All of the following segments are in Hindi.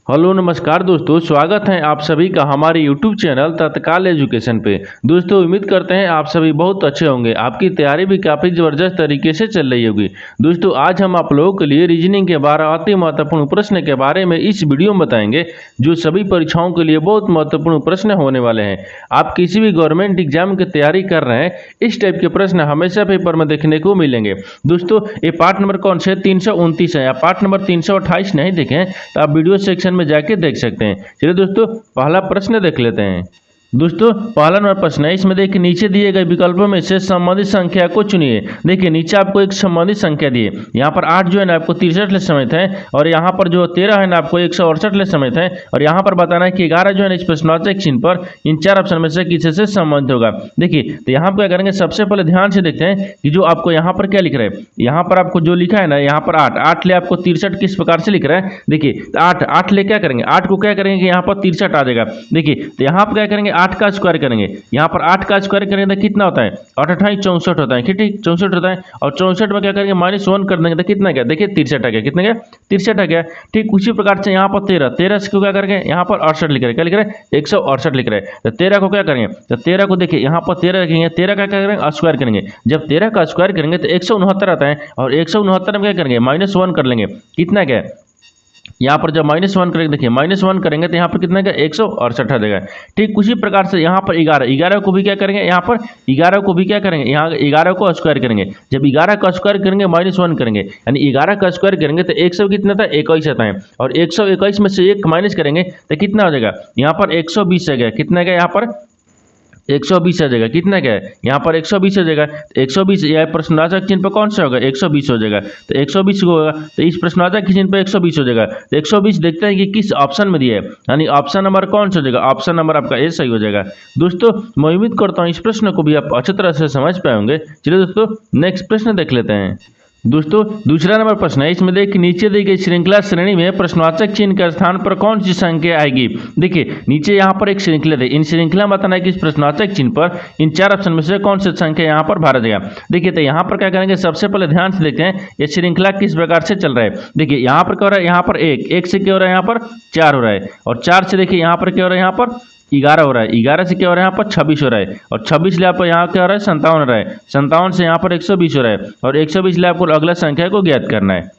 हेलो नमस्कार दोस्तों, स्वागत है आप सभी का हमारे YouTube चैनल तत्काल एजुकेशन पे। दोस्तों उम्मीद करते हैं आप सभी बहुत अच्छे होंगे। आपकी तैयारी भी काफ़ी ज़बरदस्त तरीके से चल रही होगी। दोस्तों आज हम आप लोगों के लिए रीजनिंग के 12 अति महत्वपूर्ण प्रश्न के बारे में इस वीडियो में बताएंगे, जो सभी परीक्षाओं के लिए बहुत महत्वपूर्ण प्रश्न होने वाले हैं। आप किसी भी गवर्नमेंट एग्जाम की तैयारी कर रहे हैं, इस टाइप के प्रश्न हमेशा पेपर में देखने को मिलेंगे। दोस्तों ये पार्ट नंबर कौन से 329 है या पार्ट नंबर 328 नहीं देखें तो आप वीडियो सेक्शन में जाके देख सकते हैं। चलिए दोस्तों पहला प्रश्न देख लेते हैं। दोस्तों पहला नंबर प्रश्न है, इसमें देखिए नीचे दिए गए विकल्पों में से संबंधित संख्या को चुनिए। देखिए नीचे आपको एक संबंधित संख्या दी है, यहाँ पर 8 जो है ना आपको 63 ले समेत है, और यहाँ पर जो 13 है ना आपको 168 ले समेत है, और यहाँ पर बताना है कि 11 जो है ना इस प्रश्नवाचक चिन्ह पर इन चार ऑप्शन में से किसी से संबंधित होगा। देखिए तो यहाँ पर क्या करेंगे, सबसे पहले ध्यान से देखते हैं कि जो आपको यहाँ पर क्या लिख रहा है। यहाँ पर आपको जो लिखा है ना, यहाँ पर 8 ले आपको 63 किस प्रकार से लिख रहा है। देखिए तो 8 ले क्या करेंगे, 8 को क्या करेंगे कि यहाँ पर 63 आ जाएगा। देखिए तो यहाँ पर क्या करेंगे, 8 का स्क्वायर करेंगे। यहाँ पर 8 का स्क्वायर करेंगे तो कितना होता है, 8 8 64 होता है। ठीक 64 होता है, और 64 में क्या करेंगे -1 कर देंगे तो कितना गया, देखिए 63 आ गया। कितना गया, 63 आ गया। ठीक उसी प्रकार से यहाँ पर 13 को क्या करेंगे, यहाँ पर 68 लिख रहे हैं। क्या लिख रहे हैं, 168 लिख रहे हैं। तो 13 को क्या करेंगे, तो 13 को देखिए यहाँ पर 13 रखेंगे, 13 का क्या करेंगे, स्क्वायर करेंगे। जब 13 का स्क्वायर करेंगे तो 169 आता है, और 169 में क्या करेंगे, -1 कर लेंगे। कितना गया, यहाँ पर जब -1 करेंगे, देखिए -1 करेंगे तो यहाँ पर कितना का 168 आ जाएगा। ठीक उसी प्रकार से यहाँ पर 11 को भी क्या करेंगे, यहाँ पर 11 को भी क्या करेंगे, यहाँ 11 को स्क्वायर करेंगे। जब 11 का स्क्वायर करेंगे -1 करेंगे, यानी 11 का स्क्वायर करेंगे तो 100 कितना था, 21 आता है, और 121 में से 1 माइनस करेंगे तो कितना हो जाएगा, यहाँ पर 120 आ गया। कितना गया, यहाँ पर 120 आ जाएगा। कितना क्या है, यहाँ पर 120 हो जाएगा। 120 यह प्रश्नवाचक चिन्ह पर कौन सा होगा, 120 हो जाएगा। तो 120 को होगा तो इस प्रश्नवाचक चिन्ह पर 120 हो जाएगा। तो 120 देखते हैं कि किस ऑप्शन में दिया है, यानी ऑप्शन नंबर कौन सा हो जाएगा, ऑप्शन नंबर आपका ए सही हो जाएगा। दोस्तों मैं उम्मीद करता हूँ इस प्रश्न को भी आप अच्छी तरह से समझ पाए होंगे। चलिए दोस्तों नेक्स्ट प्रश्न देख लेते हैं। दोस्तों दूसरा नंबर प्रश्न है, इसमें देखिए नीचे दी गई श्रृंखला श्रेणी में प्रश्नवाचक चिन्ह के स्थान पर कौन सी संख्या आएगी। देखिए नीचे यहाँ पर एक श्रृंखला है, इन श्रृंखला में बताना है कि इस प्रश्नवाचक चिन्ह पर इन चार ऑप्शन में से कौन सी संख्या यहाँ पर भरा जाएगा। देखिए तो यहाँ पर क्या करेंगे, सबसे पहले ध्यान से देखते हैं ये श्रृंखला किस प्रकार से चल रहा है। देखिए यहाँ पर क्या हो रहा है, यहाँ पर एक से क्या हो रहा है, यहाँ पर 4 हो रहा है, और 4 से देखिए यहाँ पर क्या हो रहा है, यहाँ पर 11 हो रहा है, 11 से क्या हो रहा है, यहाँ पर 26 हो रहा है, और 26 ले आपको यहाँ क्या हो रहा है, 57 हो रहा है, 57 से यहाँ पर 120 हो रहा है, और 120 ले आपको अगला संख्या को ज्ञात करना है।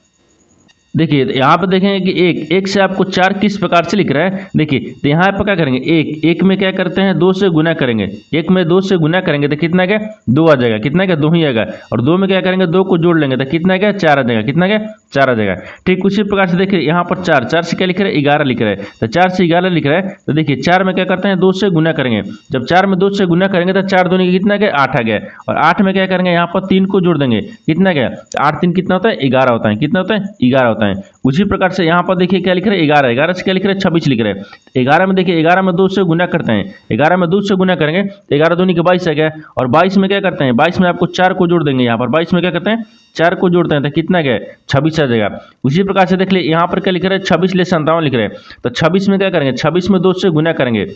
देखिए यहाँ पे देखेंगे कि एक से आपको 4 किस प्रकार से लिख रहा है। देखिए तो यहाँ पर क्या करेंगे, एक में क्या करते हैं, 2 से गुना करेंगे। एक में 2 से गुना करेंगे तो कितना क्या, 2 आ जाएगा। कितना क्या, 2 ही आएगा। और 2 में क्या करेंगे, 2 को जोड़ लेंगे तो कितना क्या, 4 आ जाएगा। कितना क्या, 4 आ जाएगा। ठीक उसी प्रकार से देखिए यहाँ पर 4 से क्या लिख रहे हैं, 11 लिख रहे हैं। तो 4 से 11 लिख रहा है, तो देखिए 4 में क्या करते हैं, 2 से गुना करेंगे। जब 4 में 2 से गुना करेंगे तो 4 दूनी कितना क्या, 8 आ गया। और 8 में क्या करेंगे, यहाँ पर 3 को जोड़ देंगे। कितना क्या, 8 3 कितना होता है, 11 होता है। कितना होता है, 11 होता है। उसी प्रकार से यहाँ पर देखिए क्या लिख रहे हैं, 11 से क्या लिख रहे हैं, 26 लिख रहे हैं। 11 में देखिए 11 में 2 से गुना करते हैं, 11 में 2 से गुना करेंगे तो 11 दूनी के 22 आ गया। और 22 में क्या करते हैं, 22 में आपको 4 को जोड़ देंगे। यहाँ पर 22 में क्या करते हैं, 4 को जोड़ते हैं तो कितना क्या है, 26 आ जाएगा। उसी प्रकार से देख लिए यहाँ पर क्या लिख रहे हैं, 26 ले 57 लिख रहे हैं। तो 26 में क्या करेंगे, 26 में 2 से गुना करेंगे।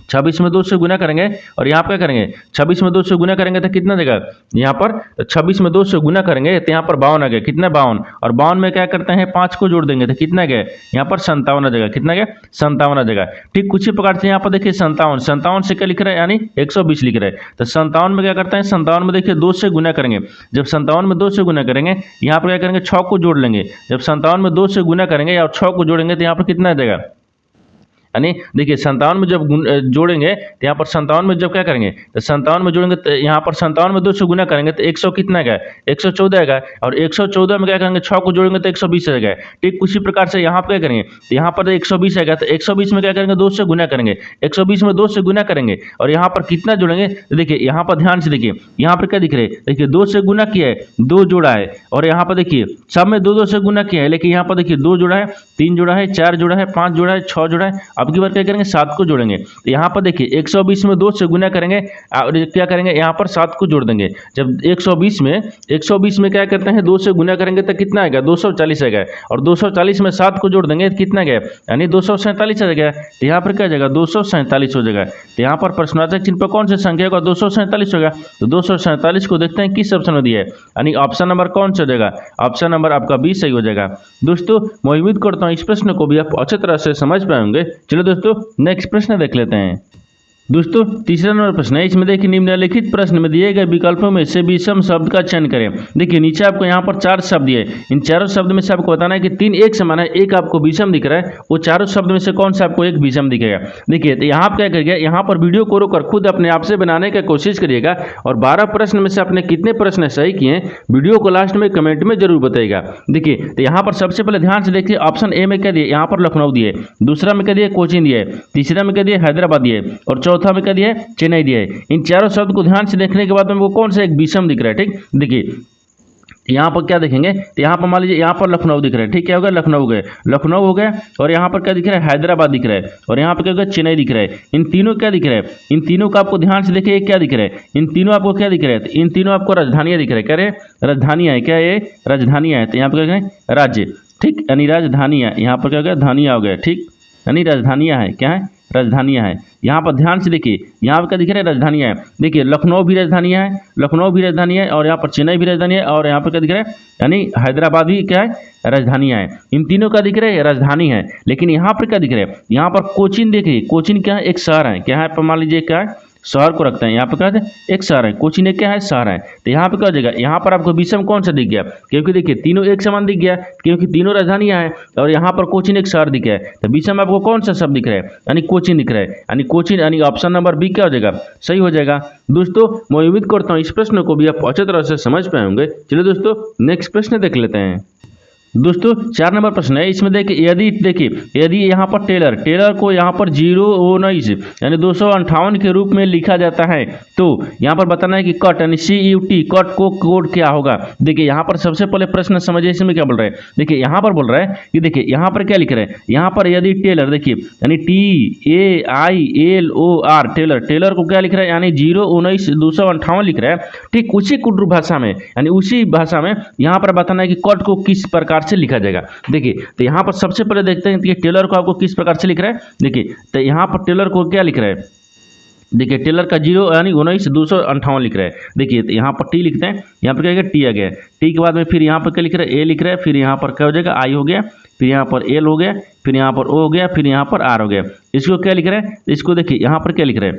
26 में 2 से गुना करेंगे, और यहाँ पर क्या करेंगे, 26 में 2 से गुना करेंगे तो कितना देगा, यहाँ पर 26 में 2 से गुना करेंगे तो यहाँ पर 52 आ गया। कितना, 52। और 52 में क्या करते हैं, 5 को जोड़ देंगे तो कितना गया, यहाँ पर 57 आ जाएगा। कितना गया, 57 आ जाएगा। ठीक उसी प्रकार से यहाँ पर देखिए 57 से क्या लिख रहे हैं, यानी 120 लिख रहे हैं। तो 57 में क्या करते हैं, 57 में देखिए 2 से गुना करेंगे। जब 57 में 2 से गुना करेंगे, यहाँ पर क्या करेंगे, 6 को जोड़ लेंगे। जब 57 में 2 से गुना करेंगे और 6 को जोड़ेंगे तो यहाँ पर कितना आ जाएगा, यानी देखिए 57 में जब जोड़ेंगे तो यहाँ पर 57 में जब क्या करेंगे, तो 57 में जोड़ेंगे तो यहाँ पर 57 में 2 से गुना करेंगे तो 100 कितना आएगा, 114 आएगा। और 114 में क्या करेंगे, 6 को जोड़ेंगे तो 120 आएगा। ठीक उसी प्रकार से यहाँ पर क्या करेंगे, तो यहाँ पर 120 आएगा। तो 120 में क्या करेंगे, 2 से गुना करेंगे। 120 में 2 से गुना करेंगे और यहाँ पर कितना जोड़ेंगे, तो देखिए यहाँ पर ध्यान से देखिए, यहाँ पर क्या दिख रहे हैं, देखिए 2 से गुना किया है, 2 जोड़ा है। और यहाँ पर देखिए सब में 2 से गुना किया है, लेकिन यहाँ पर देखिए 2 जोड़ा है, 3 जोड़ा है, 4 जोड़ा है, 5 जोड़ा है, 6 जोड़ा है। अब की बार क्या करेंगे 7 को जोड़ेंगे। तो यहाँ पर देखिए 120 में 2 से गुना करेंगे और क्या करेंगे यहाँ पर 7 को जोड़ देंगे। जब 120 में क्या करते हैं 2 से गुना करेंगे तो कितना आएगा 240 आएगा, और 240 में 7 को जोड़ देंगे तो कितना गया यानी 247 आ जाएगा। तो यहाँ पर क्या जाएगा 247 हो जाएगा। तो यहाँ पर प्रश्नार्थक चिन्ह पर कौन सी संख्या होगा 247 होगा। तो 247 को देखते हैं किस ऑप्शन में दिया है, यानी ऑप्शन नंबर कौन सा हो जाएगा, ऑप्शन नंबर आपका 20 सही हो जाएगा। दोस्तों मैं उम्मीद करता हूँ इस प्रश्न को भी आप अच्छी तरह से समझ पाएंगे। चलो दोस्तों नेक्स्ट प्रश्न देख लेते हैं। दोस्तों तीसरा नंबर प्रश्न है, इसमें देखिए निम्नलिखित प्रश्न में दिए गए विकल्पों में से विषम शब्द का चयन करें। देखिए नीचे आपको यहाँ पर 4 शब्द दिए, इन चारों शब्द में से आपको बताना है कि 3 एक समान है, एक आपको विषम दिख रहा है, वो चारों शब्द में से कौन सा आपको एक विषम दिखेगा। देखिए तो यहाँ आप क्या करिएगा, यहाँ पर वीडियो को रोककर खुद अपने आप से बनाने की कोशिश करिएगा, और 12 प्रश्न में से आपने कितने प्रश्न सही किए वीडियो को लास्ट में कमेंट में जरूर बताइएगा। देखिए तो यहाँ पर सबसे पहले ध्यान से देखिए, ऑप्शन ए में क्या दिए, यहाँ पर लखनऊ दिए, दूसरा में क्या दिए कोचिन दिए, तीसरा में क्या दिए हैदराबाद दिए, और चौथा में क्या दिया है चेन्नई दिया है। इन चारों शब्द को ध्यान से देखने के बाद हमको कौन सा एक विषम दिख रहा है। ठीक देखिए यहाँ पर क्या देखेंगे, तो यहाँ पर मान लीजिए यहाँ पर लखनऊ दिख रहा है, ठीक क्या हो गया लखनऊ हो गया, और यहाँ पर क्या दिख रहा है हैदराबाद दिख रहा है, और यहाँ पर क्या होगा चेन्नई दिख रहा है। इन तीनों क्या दिख रहा है, इन तीनों का आपको ध्यान से देखिए क्या दिख रहा है, इन तीनों आपको क्या दिख रहा है, तो इन तीनों आपको राजधानियाँ दिख रहा है। क्या रे राजधानियाँ है, क्या ये राजधानियाँ है, तो यहाँ पर क्या करें राज्य, ठीक यानी राजधानियाँ, यहाँ पर क्या हो गया धानिया हो गया, ठीक यानी राजधानियाँ है, क्या है राजधानियाँ है। यहाँ पर ध्यान से देखिए यहाँ पर क्या दिख रहा है राजधानियाँ है, देखिए लखनऊ भी राजधानियाँ है, और यहाँ पर चेन्नई भी राजधानी है, और यहाँ पर क्या दिख रहा है यानी हैदराबाद भी क्या है राजधानियाँ है। इन तीनों का दिख रहा है राजधानी है। लेकिन यहाँ पर क्या दिख रहा है, यहाँ पर कोचिन देखिए, कोचिन क्या है एक शहर है, क्या है मान लीजिए क्या है शहर को रखते हैं, यहाँ पर क्या है एक शहर है, कोचिन एक क्या है शहर है। तो यहाँ पे क्या हो जाएगा, यहाँ पर आपको विषम कौन सा दिख गया, क्योंकि देखिए तीनों एक समान दिख गया, क्योंकि तीनों राजधानियाँ हैं, और यहाँ पर कोचिन एक शहर दिख गया है। तो विषम आपको कौन सा शब्द दिख रहा है, यानी कोचिन दिख रहा है, यानी कोचिन यानी ऑप्शन नंबर बी क्या हो जाएगा सही हो जाएगा। दोस्तों मैं उम्मीद करता हूँ इस प्रश्न को भी आप अच्छी तरह से समझ पाए होंगे। चलिए दोस्तों नेक्स्ट प्रश्न देख लेते हैं। दोस्तों 4 नंबर प्रश्न है, इसमें देखिए यदि यहाँ पर टेलर को यहाँ पर 019 यानी 258 के रूप में लिखा जाता है, तो यहाँ पर बताना है कि कट यानी CUT कट को कोड क्या होगा। देखिए यहाँ पर सबसे पहले प्रश्न समझिए इसमें क्या बोल रहा है। देखिए यहाँ पर बोल रहा है कि देखिए यहाँ पर क्या लिख रहा है, यहाँ पर यदि टेलर देखिए यानी TAILOR टेलर को क्या लिख रहा है यानी 019 258 लिख रहा है, ठीक उसी कुड्रू भाषा में यानी उसी भाषा में यहाँ पर बताना है कि कट को किस प्रकार से लिखा जाएगा। देखिए तो यहाँ पर सबसे पहले देखते हैं कि टेलर को आपको किस प्रकार से लिख रहा है। देखिए तो यहाँ पर टेलर को क्या लिख रहा है, देखिए टेलर का 0 यानी 19 258 लिख रहा है। देखिए तो यहाँ पर टी लिखते हैं, यहाँ पर क्या टी आ गया, टी के बाद में फिर यहाँ पर क्या लिख रहा है ए लिख रहा है, फिर यहाँ पर क्या हो जाएगा आई हो गया, फिर यहाँ पर एल हो गया, फिर यहाँ पर ओ हो गया, फिर यहाँ पर आर हो गया। इसको क्या लिख रहा है, इसको देखिए यहाँ पर क्या लिख रहा है,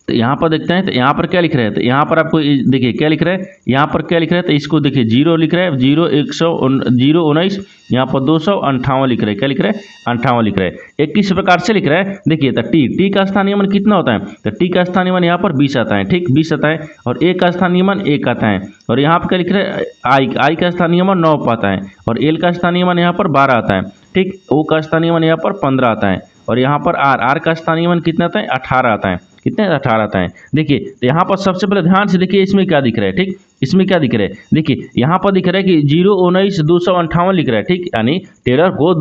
तो यहाँ पर देखते हैं तो यहाँ पर क्या लिख रहा है, तो यहाँ पर आपको देखिए क्या लिख रहा है, यहाँ पर क्या लिख रहा है, तो इसको देखिए 0 लिख रहा है, 019 यहाँ पर 258 लिख रहा है, क्या लिख रहा है 58 लिख रहा है। एक किस प्रकार से लिख रहा है, देखिए तो टी का स्थानीय मान कितना होता है, तो टी का स्थानीय मान यहाँ पर 20 आता है, ठीक 20 आता है, और ए का स्थानीय मान 1 आता है, और यहाँ पर क्या लिख रहा है आई का स्थानीय मान 9 आता है, और एल का स्थानीय मान यहाँ पर 12 आता है, ठीक ओ का स्थानीय मान यहाँ पर 15 आता है, और यहाँ पर आर का स्थानीय मान कितना आता है 18 आता है, कितने 18 आता है। देखिए तो यहाँ पर सबसे पहले ध्यान से देखिए इसमें क्या दिख रहा है, ठीक इसमें क्या दिख रहा है, देखिए यहाँ पर दिख रहा है कि 019 258 लिख रहा है, ठीक यानी टेलर को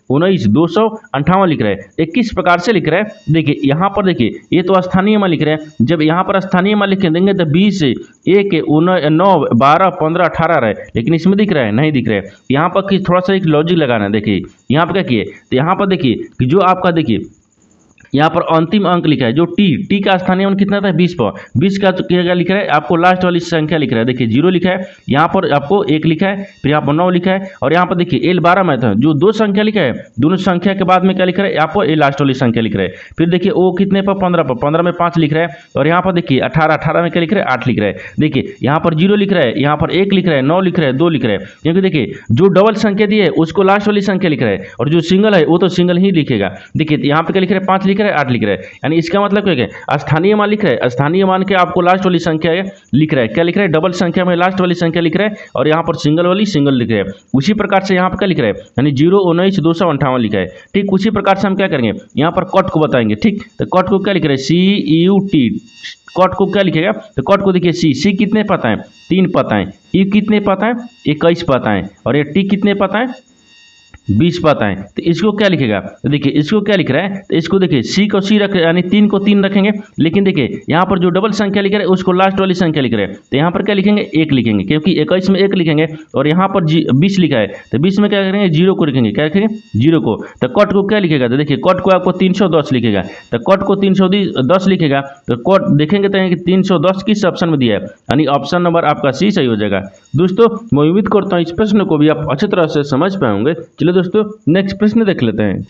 019 258 लिख रहा है। एक किस प्रकार से लिख रहा है, देखिए यहाँ पर देखिए ये तो स्थानीय मान लिख रहा है, जब यहाँ पर स्थानीय मान लिख देंगे तो 20 1 9 12 15 18 रहा है, लेकिन इसमें दिख रहा है नहीं दिख रहा है। यहाँ पर थोड़ा सा एक लॉजिक लगाना है। देखिए यहाँ पर क्या किए, तो यहाँ पर देखिए कि जो आपका देखिए यहाँ पर अंतिम अंक लिखा है जो टी का स्थानीय मान कितना था 20 पर, 20 का क्या लिखा है आपको लास्ट वाली संख्या लिख रहा है। देखिए 0 लिखा है, यहाँ पर आपको 1 लिखा है, फिर यहाँ पर 9 लिखा है, और यहाँ पर देखिए एल 12 में था जो 2 संख्या लिखा है, दोनों संख्या के बाद में क्या लिख रहा है आपको ए लास्ट वाली संख्या लिख रहा है। फिर देखिए ओ कितने पर 15 में 5 लिख रहा है, और यहाँ पर देखिए 18 में क्या लिख रहा है 8 लिख रहा है। देखिए यहाँ पर 0 लिख रहा है, यहाँ पर 1 लिख रहा है, 9 लिख रहा है, 2 लिख रहा है, क्योंकि देखिए जो डबल संख्या दी है उसको लास्ट वाली संख्या लिख रहा है, और जो सिंगल है वो तो सिंगल ही लिखेगा। देखिए यहाँ पे क्या लिख रहा है 5 लिख रहा है 8 लिख रहा है, यानी इसका मतलब क्या है स्थानीय मान लिख रहा है, स्थानीय मान के आपको लास्ट वाली संख्या लिख रहा है, क्या लिख रहा है डबल संख्या में लास्ट वाली संख्या लिख रहा है, और यहाँ पर सिंगल वाली सिंगल लिख रहा है। उसी प्रकार से यहाँ पर क्या लिख रहा है यानी 019 258 लिखा है, ठीक उसी प्रकार से हम क्या करेंगे यहाँ पर कट को बताएंगे। ठीक तो कट को क्या लिख रहे हैं CUT, कट को क्या लिखेगा तो कट को देखिए सी कितने पता है 3 पता है, यू कितने पता है 21 पता है, और ये टी कितने पता है 20 पाताएं। तो इसको क्या लिखेगा, तो देखिए इसको क्या लिख रहा है, तो इसको देखिए सी को सी रख यानी 3 को 3 रखेंगे, लेकिन देखिए यहाँ पर जो डबल संख्या लिख रहे हैं उसको लास्ट वाली संख्या लिख रहे हैं, तो यहाँ पर क्या लिखेंगे 1 लिखेंगे, क्योंकि 21 में 1 लिखेंगे और यहाँ पर 20 लिखा है, तो 20 में क्या करेंगे 0 को लिखेंगे, क्या लिखेंगे 0 को। तो कट को क्या लिखेगा, तो देखिए कट को आपको 310 लिखेगा, तो कट को 310 लिखेगा, तो कट देखेंगे तो कि 310 किस ऑप्शन में दिया है, यानी ऑप्शन नंबर आपका सी सही हो जाएगा। दोस्तों मैं उम्मीद करता हूँ इस प्रश्न को भी आप अच्छी तरह से समझ पाए होंगे। चलिए दोस्तों नेक्स्ट प्रश्न देख लेते हैं।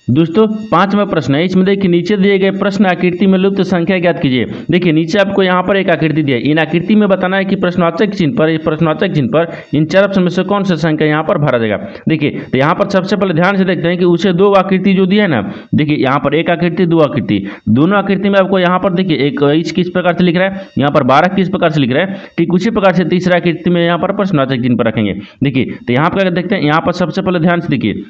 दोस्तों 5वां प्रश्न है, इसमें देखिए नीचे दिए गए प्रश्न आकृति में लुप्त संख्या ज्ञात कीजिए। देखिए नीचे आपको यहाँ पर एक आकृति दी है, इन आकृति में बताना है कि प्रश्नवाचक चिन्ह पर इन 4 ऑप्शन में से कौन सा संख्या यहाँ पर भरा जाएगा। देखिए तो यहाँ पर सबसे पहले ध्यान से देखते हैं कि उसे 2 आकृति जो दिया है ना, देखिए यहाँ पर एक आकृति 2 आकृति, दोनों आकृति में आपको यहाँ पर देखिए 21 किस प्रकार से लिख रहा है, यहाँ पर 12 किस प्रकार से लिख रहा है, ठीक उसी प्रकार से तीसरा आकृति में यहाँ पर प्रश्नवाचक चिन्ह पर रखेंगे। देखिए तो यहाँ पर देखते हैं, यहाँ पर सबसे पहले ध्यान से देखिए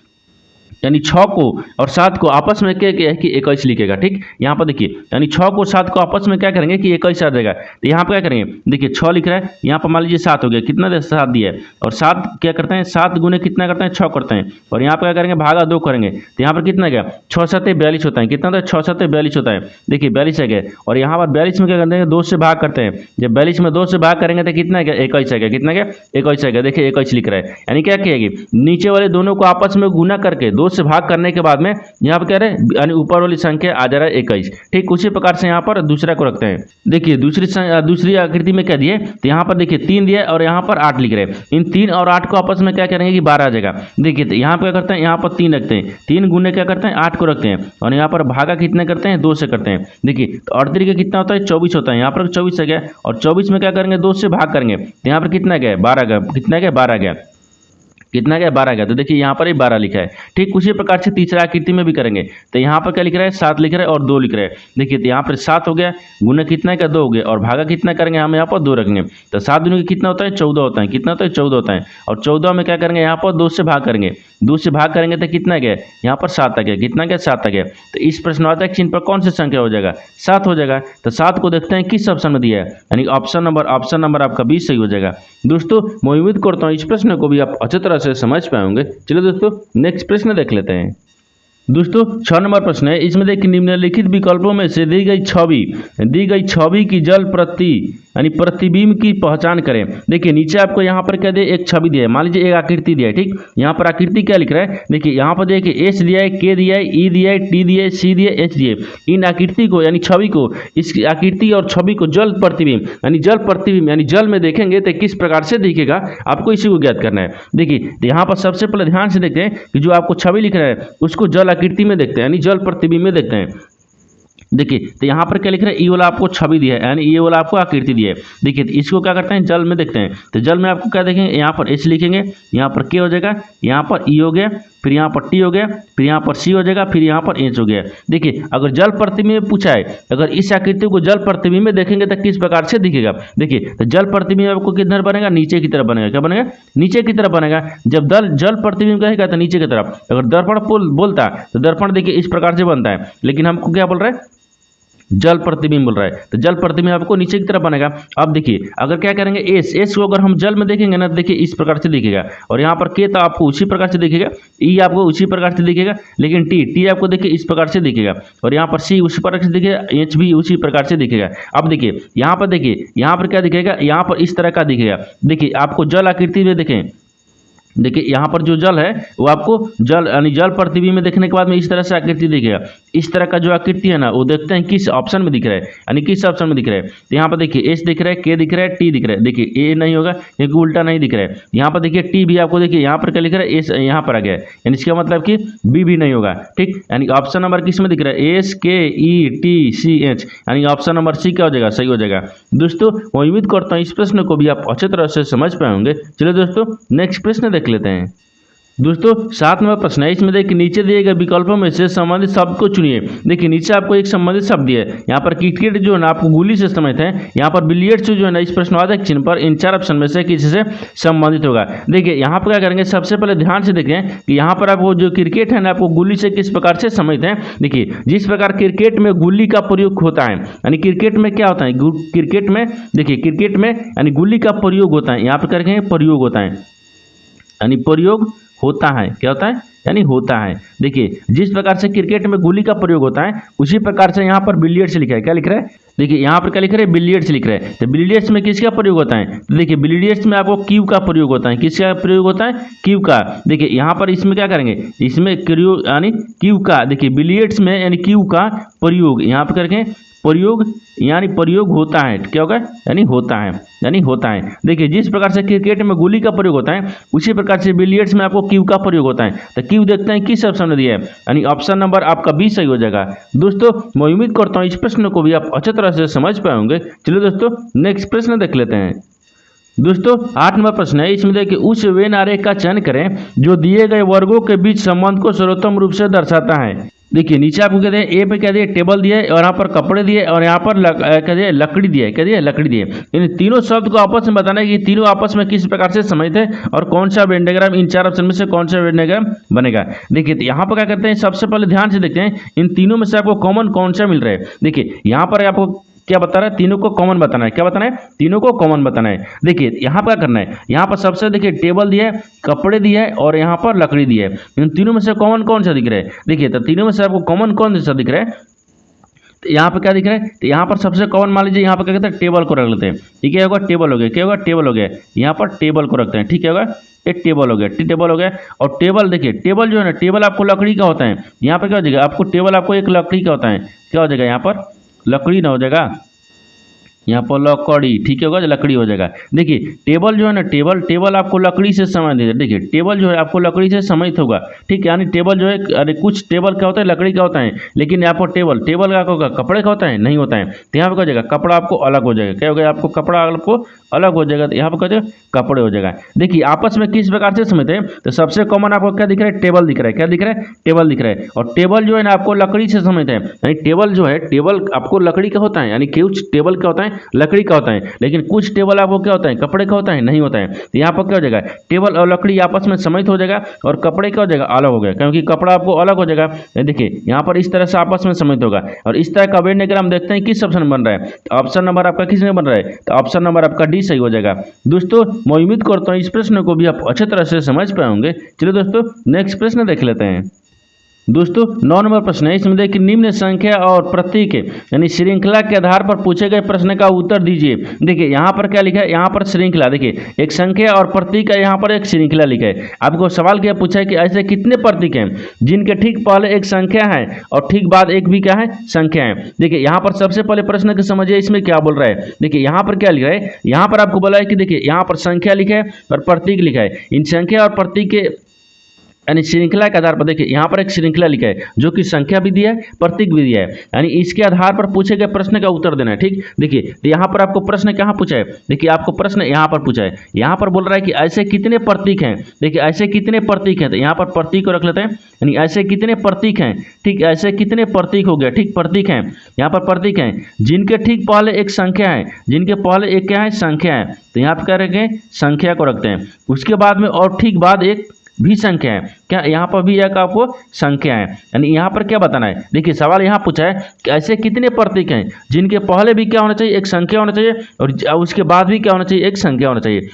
यानी 6 को और 7 को आपस में क्या है कि 21 लिखेगा, ठीक यहाँ पर देखिए यानी 6 को 7 को आपस में क्या करेंगे कि 21 आ जाएगा। तो यहाँ पर क्या करेंगे, देखिए 6 लिख रहा है, यहाँ पर मान लीजिए 7 हो गया, कितना 7 दिया है, और 7 क्या करते हैं 7 गुने कितना करते हैं 6 करते हैं, और यहाँ पर क्या करेंगे भागा 2 करेंगे, तो यहाँ पर कितना गया 6 7 42 होता है, कितना था 6 7 42 होता है, देखिए 42 आ गया, और यहाँ पर 42 में क्या करते हैं 2 से भाग करते हैं, जब 42 में 2 से भाग करेंगे तो कितना गया 21 आ गया, कितना गया 21 आ गया, देखिए 21 लिख रहा है, यानी क्या किएगी नीचे वाले दोनों को आपस में गुना करके 2 से भाग करने के बाद में यहाँ पर क्या है यानी ऊपर वाली संख्या आ जा रहा है 21, ठीक उसी प्रकार से यहाँ पर दूसरा को रखते हैं। देखिए दूसरी आकृति में क्या दिए, तो यहाँ पर देखिए 3 दिया और यहाँ पर 8 लिख रहे हैं, इन 3 और 8 को आपस में क्या करेंगे कि 12 आ जाएगा। देखिए तो यहाँ पर क्या करते हैं, यहाँ पर 3 रखते हैं, 3 गुने क्या करते हैं 8 को रखते हैं, और यहाँ पर भागा कितने करते हैं 2 से करते हैं। देखिए तो 38 का कितना होता है 24 होता है, यहाँ पर 24 आ गया, और 24 में क्या करेंगे 2 से भाग करेंगे, तो यहाँ पर कितना गया 12 गया, कितना गया 12 गया, कितना गया 12 गया, तो देखिए यहाँ पर ही 12 लिखा है। ठीक उसी प्रकार से तीसरा आकृति में भी करेंगे, तो यहाँ पर क्या लिख रहा है 7 लिख रहा है और 2 लिख रहा है। देखिए तो यहाँ पर 7 हो गया, गुना कितना का 2 हो गया, और भागा कितना करेंगे हम यहाँ पर 2 रखेंगे, तो 7 दूनी कितना होता है 14 होता है, कितना होता है 14 होता है, और 14 में क्या करेंगे यहाँ पर 2 से भाग करेंगे, 2 से भाग करेंगे तो कितना गया यहाँ पर 7 आ गया, कितना गया 7 आ गया। तो इस प्रश्नवाचक चिन्ह पर कौन सी संख्या हो जाएगा 7 हो जाएगा। तो 7 को देखते हैं किस ऑप्शन में दिया है, यानी ऑप्शन नंबर आपका 20 सही हो जाएगा। दोस्तों मैं उम्मीद करता हूँ इस प्रश्न को भी आप अच्छी तरह से समझ पाएंगे। चलिए दोस्तों नेक्स्ट प्रश्न देख लेते हैं। दोस्तों 6 नंबर प्रश्न है, इसमें देखिए निम्नलिखित विकल्पों में से दी गई छवि की जल प्रति यानी प्रतिबिंब की पहचान करें। देखिए नीचे आपको यहाँ पर क्या दिया एक छवि दिया है, मान लीजिए एक आकृति दिया है, ठीक यहाँ पर आकृति क्या लिख रहा है, देखिए यहाँ पर देखिए एच दिया है, के दिया है, ई दिया है, टी दिया है, सी दिया है, एच दिया है। इन आकृति को यानी छवि को, इस आकृति और छवि को जल प्रतिबिंब यानी जल में देखेंगे तो किस प्रकार से दिखेगा, आपको इसी को ज्ञात करना है। देखिए यहाँ पर सबसे पहले ध्यान से देखते हैं कि जो आपको छवि लिख रहा है उसको जल आकृति में देखते हैं, यानी जल प्रतिबिंब में देखते हैं। देखिए तो यहाँ पर क्या लिख रहा है, ई वाला आपको छवि दिया है, यानी ये वाला आपको आकृति दी है। देखिए तो इसको क्या करते हैं जल में देखते हैं, तो जल में आपको क्या देखेंगे, यहाँ पर एच लिखेंगे, यहाँ पर के हो जाएगा, यहाँ पर ई हो गया, फिर यहाँ पर टी हो गया, फिर यहाँ पर सी हो जाएगा, फिर यहाँ पर एच हो गया। देखिए अगर जल प्रतिबिंब में पूछा है, अगर इस आकृति को जल प्रतिबिंब में देखेंगे तो किस प्रकार से दिखेगा। देखिए तो जल प्रतिबिंब आपको किधर बनेगा, नीचे की तरफ बनेगा, क्या बनेगा नीचे की तरफ बनेगा। जब जल प्रतिबिंब कहेगा तो नीचे की तरफ। अगर दर्पण बोलता तो दर्पण देखिए इस प्रकार से बनता है, लेकिन हमको क्या बोल रहा है जल प्रतिबिंब बोल रहा है, तो जल प्रतिबिंब आपको नीचे की तरफ बनेगा। अब देखिए अगर क्या करेंगे एस को अगर हम जल में देखेंगे ना, देखिए इस प्रकार से दिखेगा, और यहाँ पर के तो आपको उसी प्रकार से दिखेगा, ई आपको उसी प्रकार से दिखेगा, लेकिन टी आपको देखिए इस प्रकार से दिखेगा, और यहाँ पर सी उसी प्रकार से दिखेगा, एच भी उसी प्रकार से दिखेगा। अब देखिए यहाँ पर क्या दिखेगा, यहाँ पर इस तरह का दिखेगा। देखिए आपको जल आकृति में देखें, देखिए यहाँ पर जो जल है वो आपको जल यानी जल प्रतिबिंब में देखने के बाद में इस तरह से आकृति दिखेगा। इस तरह का जो आकृति है ना वो देखते हैं किस ऑप्शन में दिख रहा है, यानी किस ऑप्शन में दिख रहा है। तो यहाँ पर देखिए एस दिख रहा है, के दिख रहा है, टी दिख रहा है। देखिए ए नहीं होगा क्योंकि उल्टा नहीं दिख रहा है। यहाँ पर देखिए टी भी आपको देखिए यहाँ पर क्या लिख रहा है, एस यहाँ पर आ गया है, यानी इसका मतलब कि बी भी नहीं होगा। ठीक, यानी ऑप्शन नंबर किस में दिख रहा है, एस के ई टी सी एच, यानी ऑप्शन नंबर सी क्या हो जाएगा, सही हो जाएगा। दोस्तों मैं उम्मीद करता हूँ इस प्रश्न को भी आप अच्छी तरह से समझ पाए होंगे। चलिए दोस्तों नेक्स्ट प्रश्न देख लेते हैं। दोस्तों 7 नंबर प्रश्न है, इसमें देखिए नीचे दिए गए विकल्पों में से संबंधित शब्द को चुनिए। देखिए नीचे आपको एक संबंधित शब्द दिया है, यहाँ पर क्रिकेट जो है ना आपको गुल्ली से समझते हैं, यहाँ पर बिलियर्ड्स जो है ना इस प्रश्नवाचक चिन्ह पर इन 4 ऑप्शन में से किसी से संबंधित होगा। देखिए यहाँ पर क्या करेंगे, सबसे पहले ध्यान से देखें कि यहाँ पर आपको जो क्रिकेट है ना आपको गुल्ली से किस प्रकार से समझते हैं। देखिए जिस प्रकार क्रिकेट में गुल्ली का प्रयोग होता है, यानी क्रिकेट में क्या होता है, क्रिकेट में देखिए क्रिकेट में यानी गुल्ली का प्रयोग होता है, यहाँ पर करेंगे प्रयोग होता है, यानी प्रयोग होता है। क्या होता है? यानी होता है। देखिए जिस प्रकार से क्रिकेट में गोली का प्रयोग होता है उसी प्रकार से यहाँ पर बिलियर्ड्स लिखा है। क्या लिख रहा है? देखिए यहाँ पर क्या लिख रहे हैं? बिलियर्ड्स लिख रहे हैं। तो बिलियर्ड्स में किसका प्रयोग होता है? तो देखिए बिलियर्ड्स में आपको क्यू का प्रयोग होता है। किसका प्रयोग होता है? क्यू का। देखिए यहाँ पर इसमें क्या करेंगे? इसमें क्यू यानी क्यू का, देखिए बिलियर्ड्स में यानी क्यू का प्रयोग यहाँ पर करके प्रयोग यानी प्रयोग होता है। क्या होगा? यानी होता है, यानी होता है। देखिए जिस प्रकार से क्रिकेट में गोली का प्रयोग होता है उसी प्रकार से बिलियर्ड्स में आपको क्यू का प्रयोग होता है। तो क्यू देखते हैं किस ऑप्शन में दिया है, यानी ऑप्शन नंबर आपका बी सही हो जाएगा। दोस्तों मैं उम्मीद करता हूँ इस प्रश्न को भी आप अच्छी तरह से समझ पाए होंगे। चलिए दोस्तों नेक्स्ट प्रश्न देख लेते हैं। दोस्तों 8 नंबर प्रश्न है, इसमें देखिए उस वेन आरेख का चयन करें जो दिए गए वर्गों के बीच संबंध को सर्वोत्तम रूप से दर्शाता है। देखिए नीचे आपको कहते हैं ए पे क्या दिए? टेबल दिए और यहाँ पर कपड़े दिए और यहाँ पर क्या दिए? लकड़ी दिए। क्या दिए? लकड़ी दिए। इन तीनों शब्द को आपस में बताना है कि तीनों आपस में किस प्रकार से संबंधित है और कौन सा वेन डायग्राम इन चार ऑप्शन में से कौन सा वेन डायग्राम बनेगा। देखिए तो यहाँ पर क्या करते हैं, सबसे पहले ध्यान से देखते हैं इन तीनों में से आपको कॉमन कौन सा मिल रहा है। देखिए यहाँ पर आपको क्या बता रहा है? तीनों को कॉमन बताना है। क्या बताना है? तीनों को कॉमन बताना है। देखिए यहाँ पर क्या करना है, यहाँ पर सबसे देखिए टेबल दिया है, कपड़े दिया है और यहाँ पर लकड़ी दिया है। इन तीनों में से कॉमन कौन सा दिख रहा है? देखिए तो तीनों में से आपको कॉमन कौन सा दिख रहा है? तो यहाँ पर क्या दिख रहा है? तो यहाँ पर सबसे कॉमन मान लीजिए यहाँ पर क्या कहते हैं? टेबल को रख लेते हैं। ठीक है, होगा टेबल हो गया। क्या होगा? टेबल हो गया। यहाँ पर टेबल को रखते हैं। ठीक है, होगा एक टेबल हो गया। टेबल हो गया। और टेबल देखिए टेबल जो है ना, टेबल आपको लकड़ी का होता है। यहाँ पर क्या हो जाएगा? आपको टेबल आपको एक लकड़ी का होता है। क्या हो जाएगा? यहाँ पर लकड़ी ना हो जाएगा, यहाँ पर लकड़ी। ठीक है, होगा लकड़ी हो जाएगा। देखिए टेबल जो है ना, टेबल आपको लकड़ी से संबंधित है। देखिए टेबल जो है आपको लकड़ी से संबंधित होगा। ठीक है, यानी टेबल जो है, अरे कुछ टेबल क्या होता है? लकड़ी का होता है, लेकिन यहाँ पर टेबल का होगा कपड़े का होता है, नहीं होता है। तो यहाँ पर क्या हो जाएगा? कपड़ा आपको अलग हो जाएगा। क्या हो गया? आपको कपड़ा आपको अलग हो जाएगा। तो यहाँ पर क्या हो जाएगा? कपड़े हो जाएगा। देखिए आपस में किस प्रकार से समझते हैं, तो सबसे कॉमन आपको क्या दिख रहा है? टेबल दिख रहा है। क्या दिख रहा है? टेबल दिख रहा है। और टेबल जो है ना आपको लकड़ी से समझते हैं, यानी टेबल जो है, टेबल आपको लकड़ी का होता है, यानी कुछ टेबल क्या होता है? लकड़ी का होता है, लेकिन कुछ टेबल आपको क्या होता है? कपड़े का होता है, नहीं होता है। तो यहाँ पर क्या हो जाएगा? टेबल और लकड़ी आपस में सम्मिलित हो जाएगा और कपड़े क्या हो जाएगा? अलग हो गया, क्योंकि कपड़ा आपको अलग हो जाएगा। देखिए यहाँ पर इस तरह से आपस में सम्मिलित होगा। और इस तरह का वेन डायग्राम देखते हैं किस ऑप्शन में बन रहा है। तो ऑप्शन नंबर आपका किस में बन रहा है? तो ऑप्शन नंबर आपका डी सही हो जाएगा। दोस्तों मैं उम्मीद करता हूँ इस प्रश्न को भी आप अच्छी तरह से समझ पाए होंगे। चलिए दोस्तों नेक्स्ट प्रश्न देख लेते हैं। दोस्तों 9 नंबर प्रश्न है, इसमें देखिए निम्न संख्या और प्रतीक यानी श्रृंखला के आधार पर पूछे गए प्रश्न का उत्तर दीजिए। देखिए यहाँ पर क्या लिखा है? यहाँ पर श्रृंखला, देखिए एक संख्या और प्रतीक है, यहाँ पर एक श्रृंखला लिखा है। आपको सवाल क्या पूछा है कि ऐसे कितने प्रतीक हैं जिनके ठीक पहले एक संख्या है और ठीक बाद एक भी क्या है? संख्या है। देखिए यहाँ पर सबसे पहले प्रश्न को समझिए, इसमें क्या बोल रहा है। देखिए यहाँ पर क्या लिख रहा है? यहाँ पर आपको बोला है कि देखिए यहाँ पर संख्या लिखा है और प्रतीक लिखा है। इन संख्या और प्रतीक के यानी श्रृंखला के आधार पर, देखिए यहाँ पर एक श्रृंखला लिखा है जो कि संख्या भी दिया है, प्रतीक भी दिया है, यानी इसके आधार पर पूछे गए प्रश्न का उत्तर देना है। ठीक, देखिए तो यहाँ पर आपको प्रश्न कहाँ पूछा है? देखिए आपको प्रश्न यहाँ पर पूछा है। यहाँ पर बोल रहा है कि ऐसे कितने प्रतीक हैं। देखिए ऐसे कितने प्रतीक हैं, तो यहाँ पर प्रतीक को रख लेते हैं, यानी ऐसे कितने प्रतीक हैं। ठीक, ऐसे कितने प्रतीक हो गया? ठीक, प्रतीक हैं, यहाँ पर प्रतीक हैं जिनके ठीक पहले एक संख्या है, जिनके पहले एक क्या है? संख्या है। तो यहाँ पर क्या रखेंगे? संख्या को रखते हैं। उसके बाद में और ठीक बाद एक भी संख्या है। क्या यहाँ पर भी एक आपको संख्या है, यानी यहाँ पर क्या बताना है? देखिए सवाल यहाँ पूछा है कि ऐसे कितने प्रतीक हैं जिनके पहले भी क्या होना चाहिए? एक संख्या होना चाहिए और उसके बाद भी क्या होना चाहिए? एक संख्या होना चाहिए।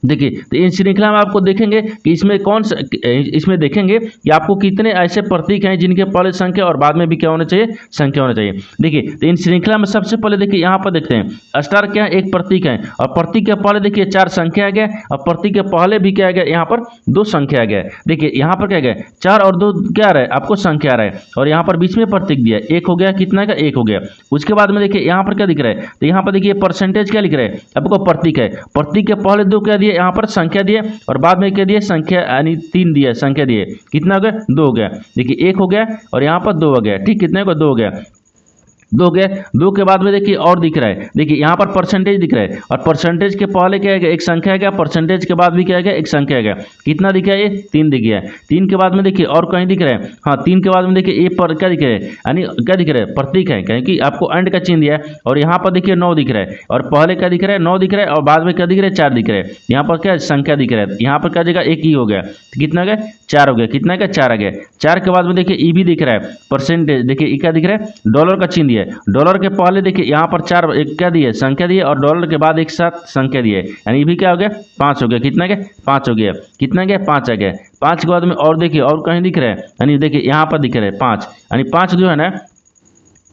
देखिए तो इन श्रृंखला में आपको देखेंगे कि इसमें इसमें देखेंगे कि आपको कितने ऐसे प्रतीक हैं जिनके पहले संख्या और बाद में भी क्या होना चाहिए? संख्या होना चाहिए। देखिए तो इन श्रृंखला में सबसे पहले देखिए यहाँ पर देखते हैं स्टार क्या है? एक प्रतीक है और प्रतीक के पहले देखिए 4 संख्या आ गया और प्रतीक के पहले भी क्या आ गया? यहाँ पर 2 संख्या आ गया। देखिए यहाँ पर क्या गया? 4 और 2 क्या आ रहा है? आपको संख्या आ रहा है और यहाँ पर बीच में प्रतीक दिया है, 1 हो गया, कितना का? 1 हो गया। उसके बाद में देखिए यहाँ पर क्या दिख रहा है? तो यहाँ पर देखिए परसेंटेज क्या लिख रहा है? आपको प्रतीक है, प्रतीक के पहले 2 क्या दिए? यहाँ पर संख्या दिए और बाद में क्या दिए? संख्या, यानी 3 दिए, संख्या दिए। कितना हो गया? 2 हो गया। देखिए 1 हो गया और यहाँ पर 2 हो गया। ठीक, कितने को? 2 हो गया। 2 गए, 2 के बाद में देखिए और दिख रहा है। देखिए यहाँ पर परसेंटेज दिख रहा है और परसेंटेज के पहले क्या है? एक संख्या है, परसेंटेज के बाद भी क्या है? एक संख्या है। कितना दिख रहा है? ये 3 दिख गया है। 3 के बाद में देखिए और कहीं दिख रहा है। हाँ, 3 के बाद में देखिए ये पर क्या दिख रहा है? यानी क्या दिख रहा है? प्रतीक है, क्योंकि आपको एंड का चिन्ह दिया है। और यहाँ पर देखिए 9 दिख रहा है और पहले क्या दिख रहा है? 9 दिख रहा है और बाद में क्या दिख रहा है? 4 दिख रहा है। यहाँ पर क्या संख्या दिख रहा है? यहाँ पर क्या जगह? 1 ही हो गया। तो कितना हो गया? 4 हो गया। कितना का? 4 आ गया। 4 के बाद में देखिए ई भी दिख रहा है, परसेंटेज। देखिए ई क्या दिख रहा है? डॉलर का चिन्ह दिया है। है। डॉलर के पहले देखिए यहाँ पर 4 एक क्या दिए, संख्या दिए, और डॉलर के बाद एक साथ संख्या दिए, यानी ये भी क्या हो गया, 5 हो गया। कितना गया, 5 हो गया। कितना गया, 5 आ गया। 5 के बाद में और देखिए और कहीं दिख रहा है, यानी देखिए यहाँ पर दिख रहा है 5, यानी 5 जो है ना